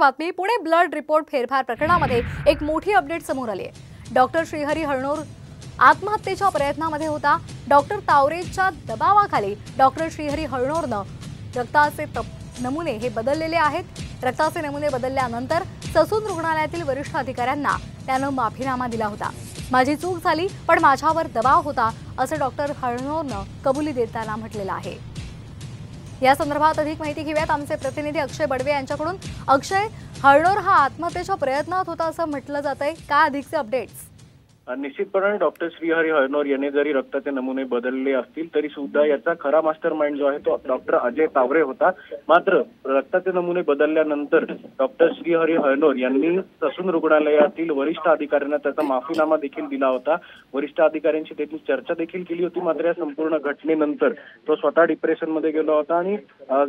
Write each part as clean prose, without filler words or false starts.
बातमी Pune blood report फेरफार प्रकरणामध्ये एक मोठी अपडेट समोर आली आहे। डॉक्टर श्रीहरी हळनोर आत्महत्येच्या प्रयत्नामध्ये होता। डॉक्टर तावरेच्या दबावाखाली डॉक्टर श्रीहरी हळनोरने रक्ताचे नमुने हे बदललेले आहेत। रक्ताचे नमुने बदलल्यानंतर ससून रुग्णालयातील वरिष्ठ अधिकाऱ्यांना त्याने माफीनामा दिला होता। माझी चूक झाली पण माझ्यावर दबाव होता असं डॉक्टर हळनोरने कबुली देताना म्हटलेलं आहे। या संदर्भात अधिक माहिती घेऊयात आमचे प्रतिनिधी अक्षय बडवे यांच्याकडून। अक्षय, हळनोर हा आत्महत्येच्या प्रयत्नात होता असं म्हटलं जातंय, काय अधिकचे अपडेट्स? निश्चितपणे डॉक्टर श्रीहरी हळनोर यांनी जरी रक्ताचे नमुने बदलले असतील तरी सुद्धा याचा खरा मास्टरमाइंड जो आहे तो डॉक्टर अजय तावरे होता। मात्र रक्ताचे नमुने बदलल्यानंतर डॉक्टर श्रीहरी हळनोर यांनी ससून रुग्णालयातील वरिष्ठ अधिकाऱ्यांना त्याचा माफीनामा देखील दिला होता। वरिष्ठ अधिकाऱ्यांशी त्यांनी चर्चा देखील केली होती। मात्र या संपूर्ण घटनेनंतर तो स्वतः डिप्रेशनमध्ये गेला होता आणि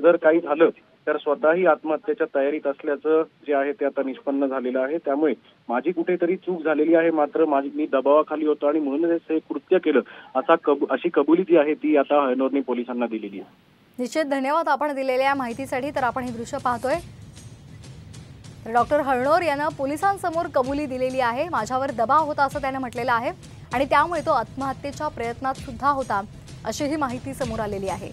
जर काही झालं तर स्वतःही आत्महत्येच्या तयारीत असल्याचं जे आहे ते आता निष्पन्न झालेलं आहे। त्यामुळे माझी कुठेतरी चूक झालेली आहे, मात्र मी दबावाखाली होतो आणि म्हणूनच हे कृत्य केलं अशी कबुली जी आहे ती आता हळनोरने पोलिसांना दिलेली आहे। निश्चित धन्यवाद आपण दिलेल्या माहितीसाठी। तर आपण हे दृश्य पाहतोय, डॉक्टर हळनोर यांना पोलिसांसमोर कबुली दिलेली आहे। माझ्यावर दबाव होता असं त्याने म्हटलेलं आहे आणि त्यामुळे तो आत्महत्येच्या प्रयत्नात सुद्धा होता अशी ही माहिती समोर आलेली आहे।